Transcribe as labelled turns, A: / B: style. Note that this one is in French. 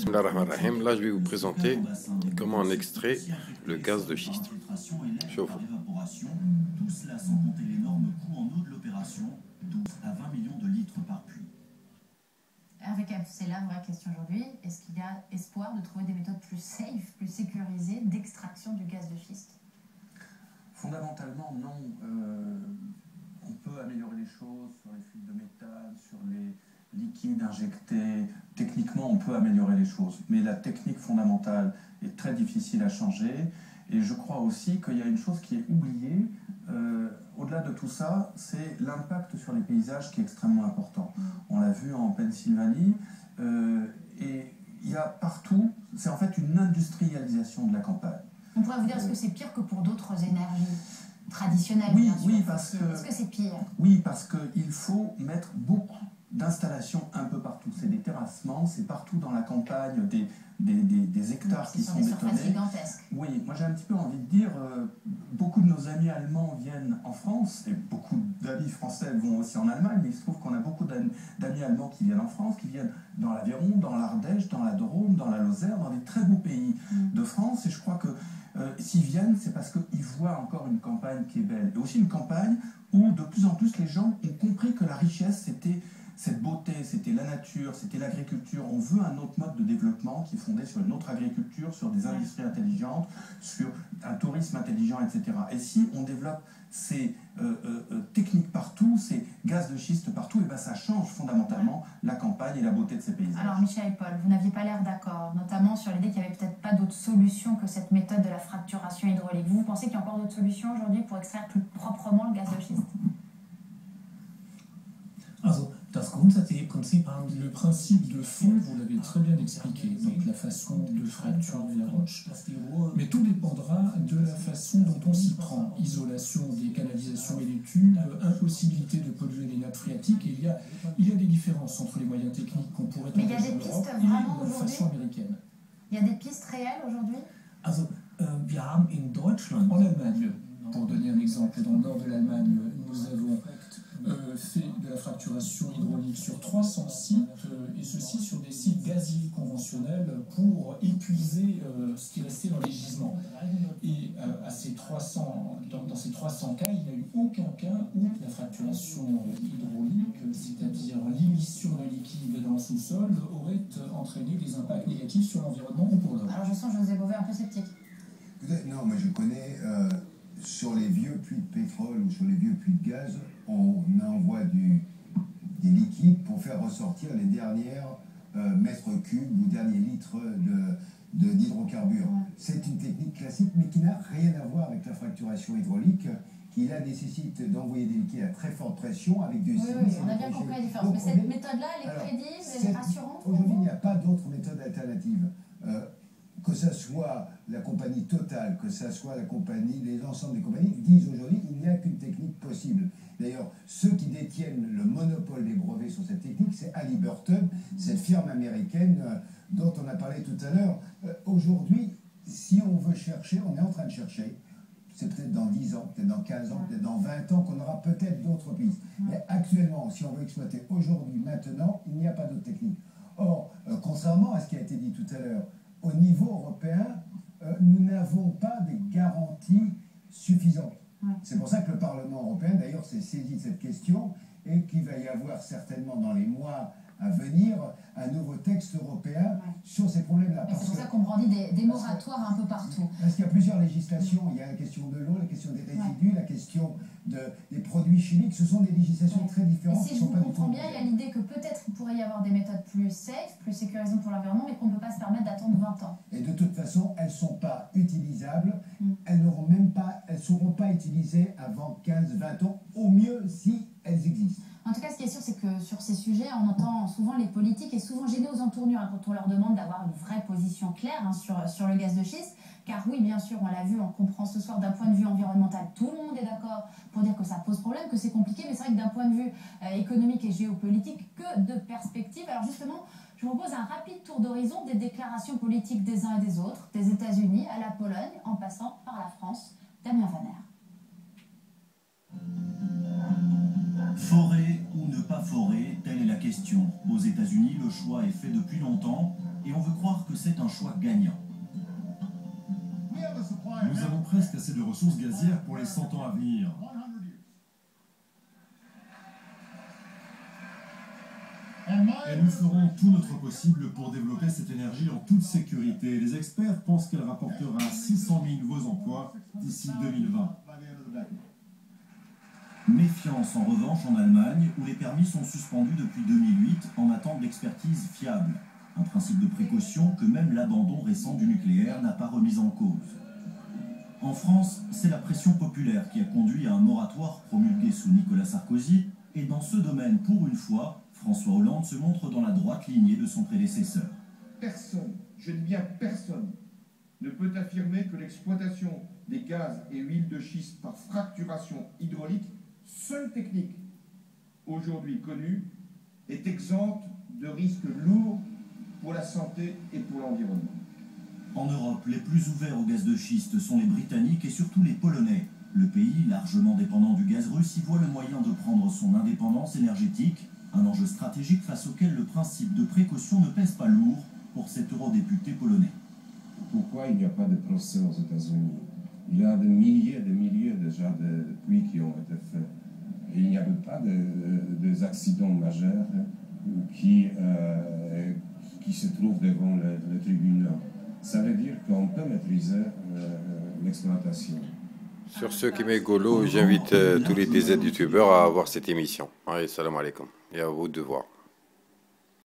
A: Bismillah ar-Rahman ar-Rahim. Là, je vais vous présenter comment on extrait le gaz de schiste. Chauffe.
B: Tout cela sans compter l'énorme coût en eau de l'opération, 12 à 20 millions de litres par puits.
C: C'est la vraie question aujourd'hui. Est-ce qu'il y a espoir de trouver des méthodes plus safe, plus sécurisées d'extraction du gaz de schiste?
D: Fondamentalement, non. On peut améliorer les choses sur les fuites de métal, sur les liquides injectés. Techniquement, on peut améliorer les choses. Mais la technique fondamentale est très difficile à changer. Et je crois aussi qu'il y a une chose qui est oubliée. Au-delà de tout ça, c'est l'impact sur les paysages qui est extrêmement important. On l'a vu en Pennsylvanie. Et il y a partout, c'est en fait une industrialisation de la campagne.
C: On pourrait vous dire, est-ce que c'est pire que pour d'autres énergies traditionnelles?
D: Oui,
C: bien sûr.
D: oui, parce que...
C: Est-ce que c'est pire?
D: Oui, parce qu'il faut mettre beaucoup d'installations un peu partout. C'est des terrassements, c'est partout dans la campagne des hectares qui sont bétonnés.
C: Gigantesques.
D: Oui, moi j'ai un petit peu envie de dire, beaucoup de nos amis allemands viennent en France, et beaucoup d'amis français vont aussi en Allemagne, mais il se trouve qu'on a beaucoup d'amis allemands qui viennent en France, qui viennent dans l'Aveyron, dans l'Ardèche, dans la Drôme, dans la Lozère, dans des très beaux pays de France, et je crois que s'ils viennent, c'est parce qu'ils voient encore une campagne qui est belle, et aussi une campagne où de plus en plus les gens ont compris que la richesse c'était cette beauté, c'était la nature, c'était l'agriculture. On veut un autre mode de développement qui est fondé sur une autre agriculture, sur des industries intelligentes, sur un tourisme intelligent, etc. Et si on développe ces techniques partout, ces gaz de schiste partout, et ben ça change fondamentalement la campagne et la beauté de ces paysages.
C: Alors Michel et Paul, vous n'aviez pas l'air d'accord, notamment sur l'idée qu'il n'y avait peut-être pas d'autre solution que cette méthode de la fracturation hydraulique. Vous pensez qu'il y a encore d'autres solutions aujourd'hui pour extraire plus proprement le gaz de schiste?
E: Le principe de fond, vous l'avez très bien expliqué, donc la façon de fracturer la roche. Mais tout dépendra de la façon dont on s'y prend. Isolation des canalisations et des tubes, impossibilité de polluer les nappes phréatiques. Et il y a des différences entre les moyens techniques qu'on pourrait
C: trouver en Europe et
E: la façon américaine.
C: Il y a des pistes réelles aujourd'hui?
E: En Allemagne, pour donner un exemple, dans le nord de l'Allemagne, nous avons fait de la fracturation hydraulique sur 300 sites, et ceci sur des sites gaziers conventionnels pour épuiser ce qui restait dans les gisements. Et dans ces 300 cas, il n'y a eu aucun cas où la fracturation hydraulique, c'est-à-dire l'émission de liquide dans le sous-sol, aurait entraîné des impacts négatifs sur l'environnement ou pour l'homme.
C: Alors je sens José Bové un peu sceptique.
F: Non, mais je connais... sur les vieux puits de pétrole ou sur les vieux puits de gaz, on envoie des liquides pour faire ressortir les dernières mètres cubes ou derniers litres d'hydrocarbures. C'est une technique classique, mais qui n'a rien à voir avec la fracturation hydraulique, qui là nécessite d'envoyer des liquides à très forte pression avec du silice.
C: Oui, on a bien compris la différence. Mais cette méthode-là, elle est crédible, elle est rassurante?
F: Aujourd'hui, il n'y a pas d'autre méthode alternative. Que ce soit la compagnie Total, que ce soit la compagnie, l'ensemble des compagnies, disent aujourd'hui qu'il n'y a qu'une technique possible. D'ailleurs, ceux qui détiennent le monopole des brevets sur cette technique, c'est Halliburton, cette firme américaine dont on a parlé tout à l'heure. Aujourd'hui, si on veut chercher, on est en train de chercher, c'est peut-être dans 10 ans, peut-être dans 15 ans, peut-être dans 20 ans qu'on aura peut-être d'autres pistes. Mais actuellement, si on veut exploiter aujourd'hui, maintenant, il n'y a pas d'autre technique. Or, contrairement à ce qui a été dit tout à l'heure, au niveau européen, nous n'avons pas des garanties suffisantes. C'est pour ça que le Parlement européen, d'ailleurs, s'est saisi de cette question et qu'il va y avoir certainement dans les mois à venir un nouveau texte européen sur ces problèmes-là.
C: C'est pour ça qu'on brandit des moratoires un peu partout.
F: Parce qu'il y a plusieurs législations. Il y a la question de l'eau, la question des résidus, la question des produits chimiques. Ce sont des législations très différentes.
C: Et si je vous comprends bien, il y a l'idée que peut-être il pourrait y avoir des méthodes plus safe, plus sécurisantes pour l'environnement, mais qu'on ne peut pas se permettre d'attendre 20 ans.
F: Et de toute façon, elles ne sont pas utilisables. Elles ne seront pas utilisées avant 15-20 ans, au mieux si elles existent.
C: En tout cas, ce qui est sûr, c'est que sur ces sujets, on entend souvent les politiques et souvent gênés aux entournures quand on leur demande d'avoir une vraie position claire sur le gaz de schiste. Car oui, bien sûr, on l'a vu, on comprend ce soir d'un point de vue environnemental, tout le monde est d'accord pour dire que ça pose problème, que c'est compliqué, mais c'est vrai que d'un point de vue économique et géopolitique, que de perspectives. Alors justement, je vous propose un rapide tour d'horizon des déclarations politiques des uns et des autres, des États-Unis à la Pologne, en passant par la France. Damien Vaner.
B: Forer ou ne pas forer, telle est la question. Aux États-Unis, le choix est fait depuis longtemps et on veut croire que c'est un choix gagnant.
G: Nous avons presque assez de ressources gazières pour les 100 ans à venir. Et nous ferons tout notre possible pour développer cette énergie en toute sécurité. Les experts pensent qu'elle rapportera 600 000 nouveaux emplois d'ici 2020.
B: Méfiance en revanche en Allemagne, où les permis sont suspendus depuis 2008 en attente d'expertise fiable. Un principe de précaution que même l'abandon récent du nucléaire n'a pas remis en cause. En France, c'est la pression populaire qui a conduit à un moratoire promulgué sous Nicolas Sarkozy, et dans ce domaine, pour une fois, François Hollande se montre dans la droite lignée de son prédécesseur.
H: Personne, je dis bien personne, ne peut affirmer que l'exploitation des gaz et huiles de schiste par fracturation hydraulique, seule technique aujourd'hui connue, est exempte de risques lourds pour la santé et pour l'environnement.
B: En Europe, les plus ouverts au gaz de schiste sont les Britanniques et surtout les Polonais. Le pays, largement dépendant du gaz russe, y voit le moyen de prendre son indépendance énergétique, un enjeu stratégique face auquel le principe de précaution ne pèse pas lourd pour cet eurodéputé polonais.
I: Pourquoi il n'y a pas de procès aux États-Unis? Il y a des milliers déjà de puits qui ont été faits. Et il n'y avait pas d'accidents majeurs qui se trouvent devant le tribunal. Ça veut dire qu'on peut maîtriser l'exploitation.
A: Sur ce qui m'est golo, j'invite tous les DZ youtubeurs à voir cette émission. Allez, salam alaikum. Et à vous de voir.